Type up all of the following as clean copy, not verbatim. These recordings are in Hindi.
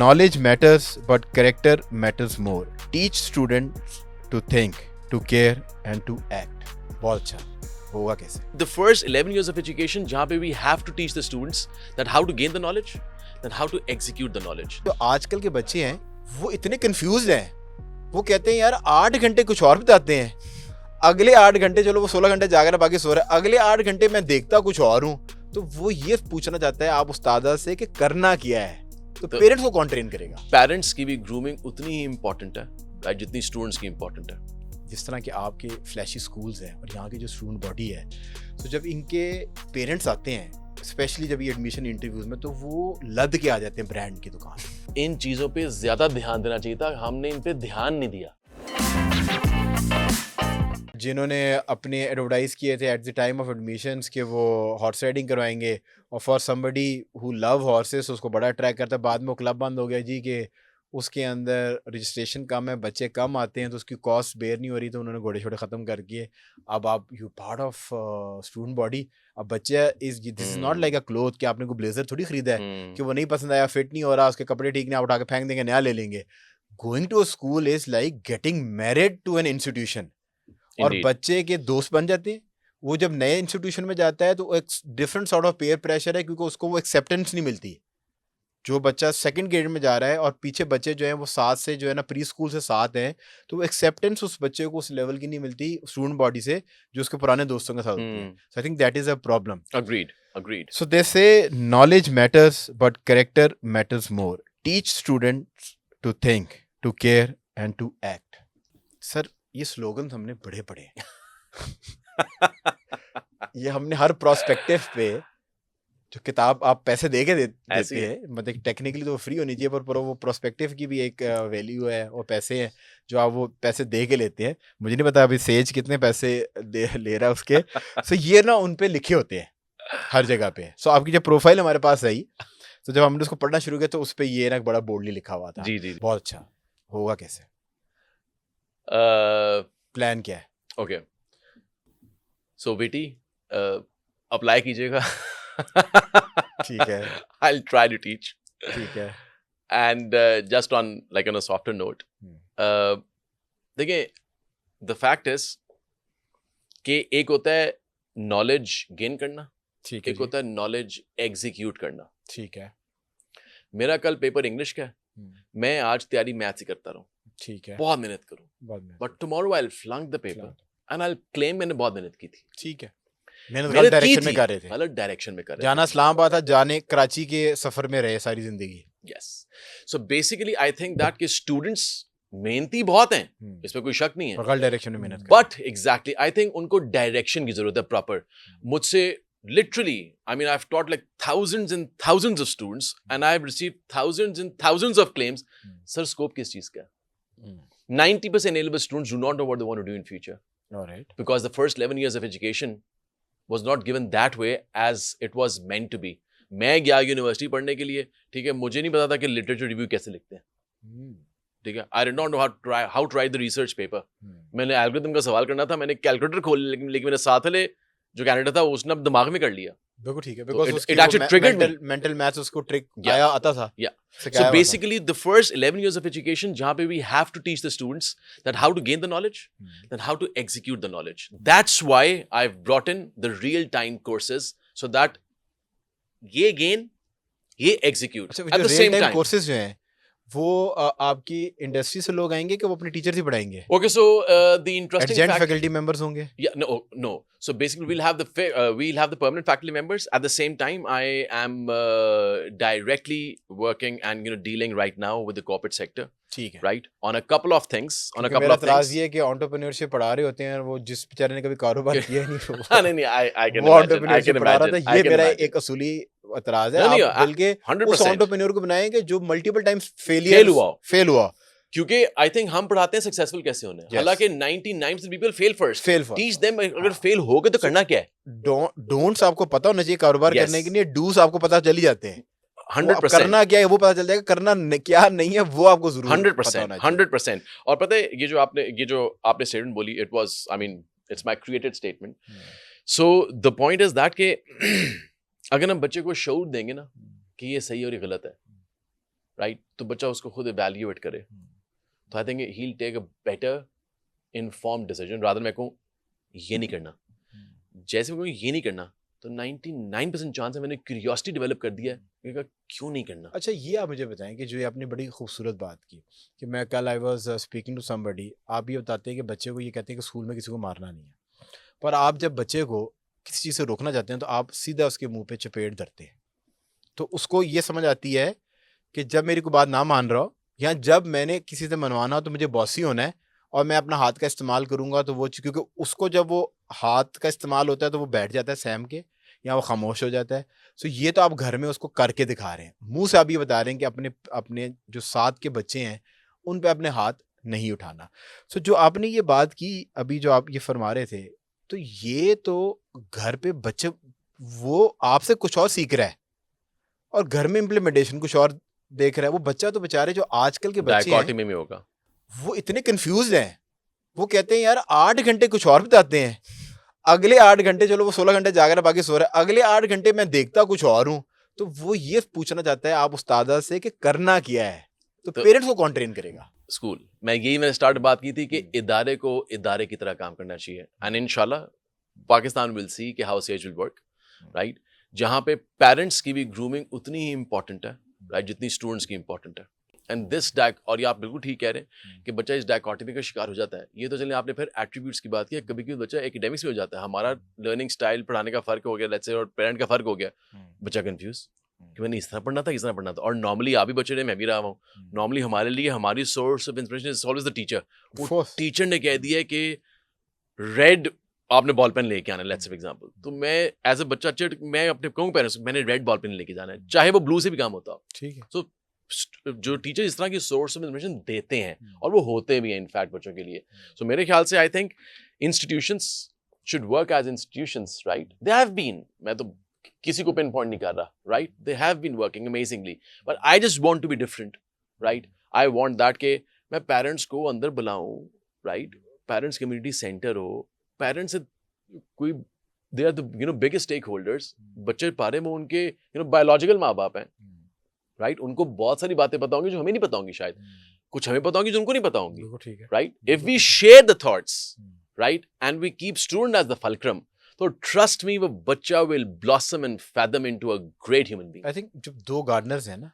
Knowledge matters, but character matters more. Teach students to think, to care, and to act. बहुत अच्छा होगा कैसे? The first 11 years of education, जहाँ पे we have to teach the students that how to gain the knowledge, then how to execute the knowledge. जो आजकल के बच्चे हैं वो इतने कंफ्यूज हैं, वो कहते हैं यार 8 घंटे कुछ और बिताते हैं, अगले 8 घंटे चलो वो 16 घंटे जाग रहा बाकी सो रहा है, अगले 8 घंटे मैं देखता कुछ और हूँ. तो वो ये पूछना चाहता है आप उस्तादा से कि करना क्या है. तो पेरेंट्स को कौन ट्रेन करेगा? पेरेंट्स की भी ग्रूमिंग उतनी ही इंपॉर्टेंट है, राइट, जितनी स्टूडेंट्स की इंपॉर्टेंट है. जिस तरह के आपके फ्लैशी स्कूल्स हैं और यहाँ की जो स्टूडेंट बॉडी है, तो जब इनके पेरेंट्स आते हैं स्पेशली जब ये एडमिशन इंटरव्यूज में, तो वो लद के आ जाते हैं ब्रांड की दुकान. इन चीज़ों पे ज़्यादा ध्यान देना चाहिए था, हमने इन पे ध्यान नहीं दिया. जिन्होंने अपने एडवर्टाइज किए थे at the time of admissions कि वो हॉर्स राइडिंग करवाएंगे, और for somebody who love horses उसको बड़ा अट्रैक्ट करता है, बाद में वो क्लब बंद हो गया जी कि उसके अंदर रजिस्ट्रेशन कम है, बच्चे कम आते हैं, तो उसकी कॉस्ट बेयर नहीं हो रही, तो उन्होंने घोड़े छोड़े ख़त्म कर दिए. अब आप you part of student body. अब बच्चे this is not like a cloth कि आपने कोई ब्लेजर थोड़ी खरीदा है कि वो नहीं पसंद आया, फिट नहीं हो रहा, उसके कपड़े ठीक नहीं, आप उठा के फेंक देंगे, नया ले लेंगे. Going to a school is like getting married to an institution. और बच्चे के दोस्त बन जाते हैं. वो जब नए इंस्टीट्यूशन में जाता है तो एक different sort of peer pressure है, क्योंकि उसको वो एक्सेप्टेंस नहीं मिलती. जो बच्चा सेकंड ग्रेड में जा रहा है और पीछे बच्चे जो हैं वो 7 से जो है ना प्री स्कूल से 7 हैं, तो वो एक्सेप्टेंस उस बच्चे को उस लेवल की नहीं मिलती स्टूडेंट बॉडी से जो उसके पुराने दोस्तों के साथ होती है. So I think that is a problem. Agreed. So they say knowledge matters but character matters more. Teach students to think, to care and to act. Sir ये स्लोगन हमने बड़े पढ़े ये हमने हर प्रोस्पेक्टिव पे जो किताब आप पैसे दे के देते हैं, मतलब टेक्निकली तो फ्री होनी चाहिए, पर वो प्रोस्पेक्टिव की भी एक वैल्यू है, और पैसे हैं जो आप वो पैसे दे के लेते हैं. मुझे नहीं पता अभी सेज कितने पैसे ले रहा है उसके. सो ये ना उन पे लिखे होते हैं हर जगह पे. सो आपकी जब प्रोफाइल हमारे पास आई, तो जब हमने उसको पढ़ना शुरू किया तो उस पर ये ना बड़ा बोल्डली लिखा हुआ था. जी. बहुत अच्छा. होगा कैसे? प्लान क्या है? ओके, सो बेटी अप्लाई कीजिएगा. ठीक है. I'll try to teach. ठीक है. And just on like on a softer note, देखिए, the fact is कि एक होता है knowledge gain करना, ठीक है. एक होता है knowledge execute करना. ठीक है. मेरा कल पेपर इंग्लिश का है, मैं आज तैयारी मैथ से करता रहूं. ठीक है. बहुत मेहनत करूं, but tomorrow I'll flunk the paper and I'll claim मैंने बहुत मेहनत की थी. ठीक है. गलत डायरेक्शन में कर रहे थे. गलत डायरेक्शन में कर रहे थे. जाना इस्लामाबाद था, जाने कराची के सफर में रहे सारी जिंदगी. Yes. So basically I think that कि students मेहनती बहुत हैं, इसमें कोई शक नहीं है, गलत डायरेक्शन में मेहनत. But exactly I think उनको डायरेक्शन की जरूरत है proper. मुझसे literally, I mean I've taught like thousands and thousands of students and I've received thousands and thousands of claims. Sir, scope किस चीज का? 90% A-level students do not know what they want to do in future. All right. Because the first 11 years of education was not given that way as it was meant to be. मैं गया यूनिवर्सिटी पढ़ने के लिए, ठीक है, मुझे नहीं पता था कि लिटरेचर रिव्यू कैसे लिखते हैं. ठीक है, I did not know how to write the research paper. मैंने एल्गोरिथम का सवाल करना था, मैंने कैलकुलेटर खोल लिया, लेकिन मेरे साथ वाले जो कैंडिडेट था उसने अब दिमाग में कर लिया. बिल्कुल ठीक है, So because it actually triggered me. mental maths उसको ट्रिक आया आता था. Yeah. So basically the first 11 years of education जहाँ पे we have to teach the students that how to gain the knowledge, then how to execute the knowledge. That's why I've brought in the real time courses so that ये gain, ये execute at the same time. Courses जो हैं वो आपकी इंडस्ट्री से लोग आएंगे कि वो अपने टीचर ही पढ़ाएंगे? Okay, so the interesting adjunct fact, faculty members होंगे? Yeah, no. So basically, we'll have the permanent faculty members. At the same time, I am directly working and dealing right now with the corporate sector. ठीक है. Right, on a couple of things. मेरा इतराज़ ये है कि एंटरप्रेन्योरशिप पढ़ा रहे होते हैं और वो जिस बेचारे ने कभी कारोबार किया नहीं, नहीं, I can वो imagine. एंटरप्रेन्योरशिप पढ़ा रहा था. ये मेरा एक असूली इतराज़ है. आप बल्कि उस एंटरप्रेन्योर को बनाएंगे जो मल्टीपल टाइम्स फेल हुआ. क्योंकि आई थिंक हम पढ़ाते हैं सक्सेसफुल कैसे होने. हालांकि 99% people fail first. Teach them. अगर फेल हो गए तो करना क्या है. डोंट्स आपको पता होना चाहिए कारोबार करने के लिए. डूस आपको पता चल ही जाते हैं. 100%. करना क्या है वो पता चल जाएगा, करना क्या नहीं है वो आपको जरूर 100%. और पता है ये जो आपने स्टेटमेंट बोली, it was, I mean it's my created statement. So the point is that कि अगर हम बच्चे को शऊर देंगे ना कि ये सही और ये गलत है, राइट, तो बच्चा उसको खुद इवैल्यूएट करे, तो I think he will take a better informed decision rather मैं कहूँ ये नहीं करना। जैसे मैं कहूँ ये नहीं करना, तो 99% चांस है मैंने क्यूरियोसिटी डेवलप कर दिया है, मैंने कहा क्यों नहीं करना। अच्छा, ये आप मुझे बताएं कि जो ये आपने बड़ी खूबसूरत बात की कि मैं कल I was speaking to somebody, आप ये बताते हैं कि बच्चे को ये कहते हैं कि स्कूल में किसी को मारना नहीं है, पर आप जब बच्चे को किसी चीज़ से रोकना चाहते हैं तो आप सीधा उसके मुंह पे चपेट धरते हैं। तो उसको ये समझ आती है कि जब मेरी कोई बात ना मान रहा हो या जब मैंने किसी से मनवाना हो तो मुझे बॉसी होना है और मैं अपना हाथ का इस्तेमाल करूंगा, तो वो क्योंकि उसको जब वो हाथ का इस्तेमाल होता है तो वो बैठ जाता है सहम के या वो खामोश हो जाता है। सो ये तो आप घर में उसको करके दिखा रहे हैं, मुंह से आप ये बता रहे हैं कि अपने अपने जो साथ के बच्चे हैं उन पे अपने हाथ नहीं उठाना। सो जो आपने ये बात की अभी, जो आप ये फरमा रहे थे, तो ये तो घर पे बच्चे वो आपसे कुछ और सीख रहा है और घर में इम्प्लीमेंटेशन कुछ और देख रहा है। वो बच्चा तो बेचारे जो आजकल के बच्चे हैं डायकोटमी में होगा, वो इतने कंफ्यूज हैं, वो कहते हैं यार 8 घंटे कुछ और बताते हैं, अगले 8 घंटे चलो वो 16 घंटे जाग रहा है बाकी सो रहा है, अगले 8 घंटे मैं देखता कुछ और हूँ। तो वो ये पूछना चाहता है आप उस्तादा से कि करना क्या है, तो पेरेंट्स को कौन ट्रेन करेगा? स्कूल। मैंने स्टार्ट बात की थी कि इदारे को इदारे की तरह काम करना चाहिए, एंड इंशाल्लाह पाकिस्तान विल सी कि how says will work, right, जहाँ पे पेरेंट्स की भी ग्रूमिंग उतनी ही इंपॉर्टेंट है, राइट, जितनी स्टूडेंट्स की इंपॉर्टेंट है। एंड दिस और ये आप बिल्कुल ठीक कह रहे हैं कि बच्चा इस डायकोटमी का शिकार हो जाता है। ये तो चलिए आपने फिर एट्रीब्यूट्स की बात की, कभी कभी बच्चा एकेडमिक्स में हो जाता है, हमारा लर्निंग स्टाइल पढ़ाने का फर्क हो गया, लेट्स से, और पेरेंट का फर्क हो गया, बच्चा कंफ्यूज कि मैंने इस तरह पढ़ना था, इस तरह पढ़ना था। और नॉर्मली आप भी बच्चे ने, मैं भी रहा हूँ, नॉर्मली हमारे लिए हमारी source of inspiration is always the teacher. वो टीचर ने कह दिया कि रेड आपने बॉल पेन लेके आना है, लेट्स फॉर एग्जांपल, तो मैं एज अ बच्चा मैं अपने कहूँ पेरेंट्स मैंने रेड बॉल पेन लेके जाना है, चाहे वो ब्लू से भी काम होता हो, ठीक है। सो जो टीचर इस तरह की सोर्स ऑफ इंफॉर्मेशन देते हैं और वो होते भी हैं इनफैक्ट बच्चों के लिए, सो मेरे ख्याल से I think institutions should work as institutions, right, they have been, मैं तो किसी को पिन पॉइंट नहीं कर रहा, right, they have been working amazingly, but I just want to be different, right, I want that के मैं पेरेंट्स को अंदर बुलाऊं, राइट, पेरेंट्स कम्युनिटी सेंटर हो, पेरेंट्स कोई they are the biggest stakeholders, बच्चे पारे में उनके बायोलॉजिकल माँ बाप हैं, राइट, उनको बहुत सारी बातें पता होंगी जो हमें नहीं पता होंगी, शायद कुछ हमें पता होंगी जो उनको नहीं पता होंगी, right, if we share the thoughts, right, and we keep student as the fulcrum, तो ट्रस्ट मी वो बच्चा will blossom and fathom into a great human being. I think जब दो गार्डनर्स हैं ना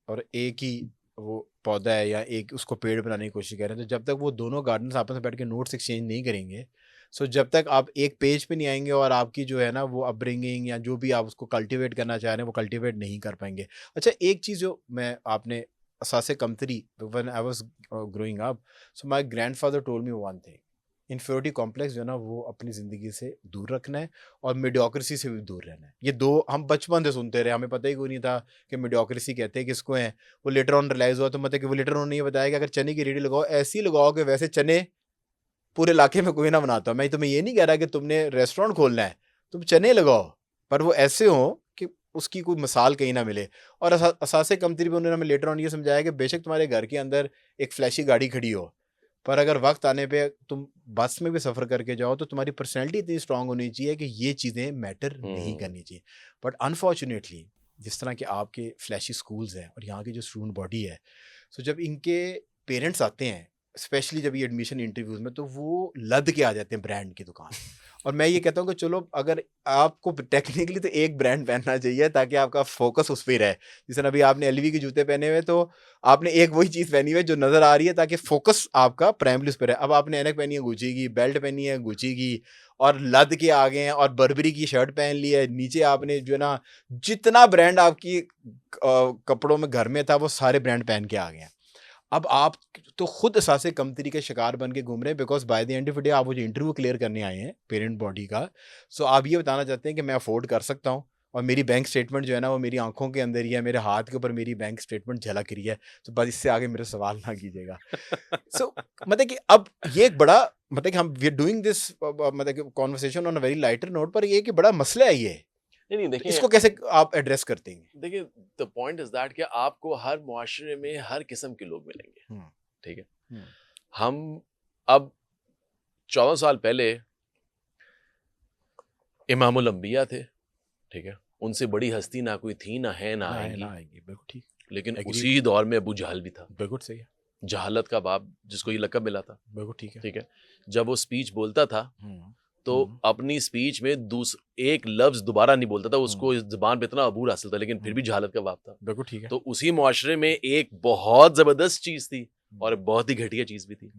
और एक ही वो पौधा है या एक उसको पेड़ बनाने की कोशिश कर रहे हैं, तो जब तक वो दोनों गार्डनर्स आपस में बैठ के नोट्स एक्सचेंज नहीं करेंगे, सो जब तक आप एक पेज पे नहीं आएंगे और आपकी जो है ना वो अपब्रिंगिंग या जो भी आप उसको कल्टीवेट करना चाह रहे हैं वो कल्टीवेट नहीं कर पाएंगे। अच्छा, एक चीज़ जो मैं आपने असासे कमतरी when I was growing up, so my grandfather told me one thing, inferiority complex जो है ना वो अपनी ज़िंदगी से दूर रखना है और मेडियोक्रेसी से भी दूर रहना है। ये दो हम बचपन से सुनते रहे, हमें पता ही कोई नहीं था कि मेडियोक्रेसी कहते हैं किसको हैं। वो लेटर ऑन रियलाइज़ हुआ, तो मतलब कि वो लेटर ऑन ने ये बताया कि अगर चने की रेहड़ी लगाओ, ऐसी लगाओ कि वैसे चने पूरे इलाके में कोई ना बनाता। मैं तुम्हें ये नहीं कह रहा कि तुमने रेस्टोरेंट खोलना है, तुम चने लगाओ, पर वो ऐसे हो कि उसकी कोई मिसाल कहीं ना मिले। और असासे कमतरी पे उन्होंने हमें लेटर ऑन ये समझाया कि बेशक तुम्हारे घर के अंदर एक फ्लैशी गाड़ी खड़ी हो, पर अगर वक्त आने पे तुम बस में भी सफ़र करके जाओ तो तुम्हारी पर्सनैलिटी इतनी स्ट्रांग होनी चाहिए कि ये चीज़ें मैटर नहीं करनी चाहिए। बट अनफॉर्चुनेटली जिस तरह के आपके फ्लैशी स्कूल्स हैं और यहाँ की जो स्टूडेंट बॉडी है, सो जब इनके पेरेंट्स आते हैं स्पेशली जब ये एडमिशन इंटरव्यूज़ में, तो वो लद के आ जाते हैं ब्रांड की दुकान। और मैं ये कहता हूँ कि चलो अगर आपको टेक्निकली तो एक ब्रांड पहनना चाहिए ताकि आपका फोकस उस पर रहे। जैसे अभी आपने एलवी के जूते पहने हुए, तो आपने एक वही चीज़ पहनी हुई जो नज़र आ रही है ताकि फोकस आपका प्राइमरी उस पर है। अब आपने एनक पहनी है गुची की, बेल्ट पहनी है गुची की, और लद के आ गए हैं और बर्बरी की शर्ट पहन ली है, नीचे आपने जो है ना जितना ब्रांड आपकी कपड़ों में घर में था वो सारे ब्रांड पहन के आ गए हैं। अब आप तो खुद एहसास कमतरी के शिकार बन के घूम रहे हैं, because by the end of day आप वो जो इंटरव्यू क्लियर करने आए हैं पेरेंट बॉडी का, सो आप ये बताना चाहते हैं कि मैं अफोर्ड कर सकता हूँ और मेरी बैंक स्टेटमेंट जो है ना वो मेरी आंखों के अंदर ही है, मेरे हाथ के ऊपर मेरी बैंक स्टेटमेंट झलक रही है, तो बस इससे आगे मेरे सवाल ना कीजिएगा। सो मतलब कि अब ये एक बड़ा मतलब कि हम वी आर डूइंग दिस मतलब कि conversation on a very lighter note, पर ये कि बड़ा मसला है ये, नहीं, तो देखिए इसको कैसे आप एड्रेस करते हैं? देखिए द पॉइंट इज दैट कि आपको हर मुआशरे में हर किस्म के लोग मिलेंगे, ठीक है। हम अब 14 साल पहले इमामुल अंबिया थे, ठीक है, उनसे बड़ी हस्ती ना कोई थी, ना है, ना आएगी, बिल्कुल ठीक। लेकिन Agreed. उसी दौर में अबू जहल भी था, बिल्कुल सही है, जहालत का बाप, जिसको ये लक़ब मिला था। बिल्कुल ठीक है। ठीक है, जब वो स्पीच बोलता था तो अपनी स्पीच में एक लफ्ज दोबारा नहीं बोलता था, उसको इस जुबान पे इतना अबूर हासिल था, लेकिन फिर भी जहालत का बाप था। बिल्कुल ठीक है। तो उसी मुआशरे में एक बहुत जबरदस्त चीज थी और बहुत ही घटिया चीज भी थी।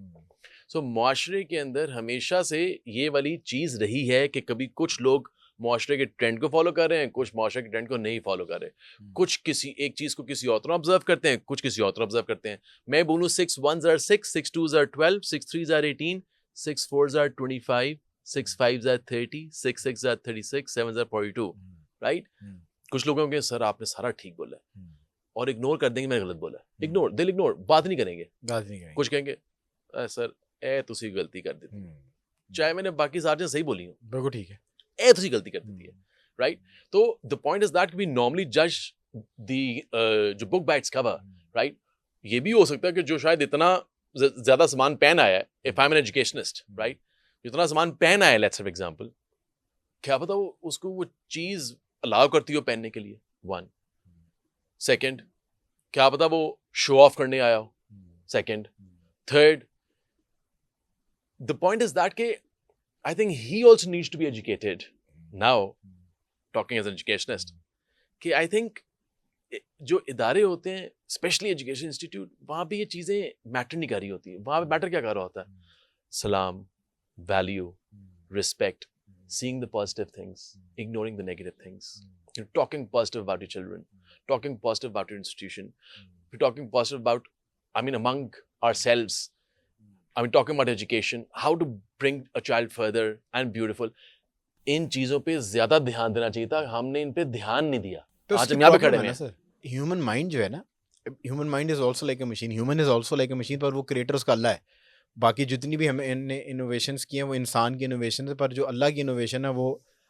सो मुआशरे के अंदर हमेशा से ये वाली चीज रही है कि कभी कुछ लोग मुआशरे के ट्रेंड को फॉलो कर रहे हैं, कुछ मुआशरे के ट्रेंड को नहीं फॉलो कर रहे। कुछ किसी एक चीज को किसी और तरह ऑब्जर्व करते हैं, कुछ किसी और तरह ऑब्जर्व करते हैं। मैं बोलूँ 6 1s are 6, 6 2s are 12, 6 3s are 18, 6 4s are 25, 6 5s are 30, 6 6s are 36, 7s are 42, right? कुछ लोगों के सर आपने सारा ठीक बोला है और इग्नोर कर देंगे मैंने गलत बोला है। इग्नोर, दिल इग्नोर, बात नहीं करेंगे। कुछ कहेंगे सर ए तुसी गलती कर दी, चाहे मैंने बाकी सारी चीजें सही बोली हो, बिल्कुल ठीक है, ए तुसी गलती कर दी है, राइट? तो the point is that we normally जज द जो book by its cover, right? ये भी हो सकता है कि जो शायद इतना ज्यादा सामान पहन आया है, if I am an educationist, right, जितना सामान पहन आया है, लेट्स फॉर एग्जांपल, क्या पता वो उसको वो चीज अलाउ करती हो पहनने के लिए, वन। सेकंड, क्या पता वो शो ऑफ करने आया हो, second. Third, the point is that I think he also needs to be educated now, talking as an educationist, कि I think जो इदारे होते हैं, स्पेशली एजुकेशन इंस्टीट्यूट, वहाँ पे ये चीज़ें मैटर नहीं कर रही होती है। वहाँ पे मैटर क्या कर रहा होता है? सलाम, value, respect, seeing the positive things, ignoring the negative things, talking positive about your children, talking positive about your institution, talking positive about, among ourselves, talking about education, how to bring a child further and beautiful. इन चीजों पे ज्यादा ध्यान देना चाहिए था, हमने इन पे ध्यान नहीं दिया। तो आज हम यहाँ पे खड़े हैं सर। ह्यूमन माइंड जो है ना, human mind is also like a machine, human is also like a machine, पर वो क्रिएटर उसका अल्लाह है। बाकी जितनी भी हमने इनोवेशंस की हैं वो इंसान की इनोवेशन है, पर जो अल्लाह की इनोवेशन है वो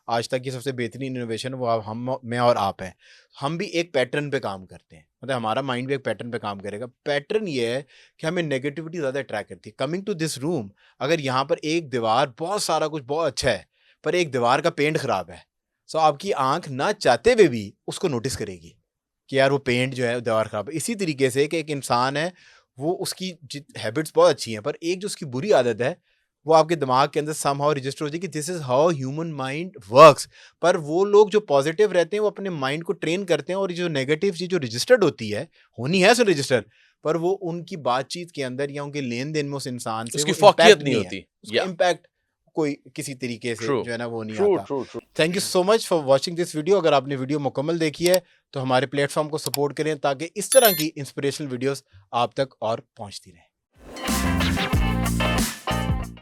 आज तक की सबसे बेहतरीन इनोवेशन है, वो मैं और आप हैं। हम भी एक पैटर्न पे काम करते हैं, मतलब हमारा माइंड भी एक पैटर्न पे काम करेगा। पैटर्न ये है कि हमें नेगेटिविटी ज़्यादा अट्रैक्ट करती है। कमिंग टू दिस रूम, अगर यहाँ पर एक दीवार बहुत सारा कुछ बहुत अच्छा है, पर एक दीवार का पेंट ख़राब है, सो आपकी आँख ना चाहते हुए भी उसको नोटिस करेगी कि यार वो पेंट जो है दीवार ख़राब है। इसी तरीके से कि एक इंसान है, वो उसकी हैबिट्स बहुत अच्छी हैं, पर एक जो उसकी बुरी आदत है वो आपके दिमाग के अंदर समहाउ रजिस्टर हो जाए कि this is how human mind works. पर वो लोग जो पॉजिटिव रहते हैं वो अपने माइंड को ट्रेन करते हैं, और जो नेगेटिव चीज जो रजिस्टर्ड होती है, होनी है सो रजिस्टर, पर वो उनकी बातचीत के अंदर या उनके लेन देन में उस इंसान से उसकी फौकियत नहीं होती, उसका इम्पैक्ट कोई किसी तरीके से जो है ना वो नहीं आता। Thank you so much for watching this video. अगर आपने वीडियो मुकम्मल देखी है तो हमारे प्लेटफॉर्म को सपोर्ट करें ताकि इस तरह की इंस्पिरेशनल वीडियोस आप तक और पहुंचती रहें।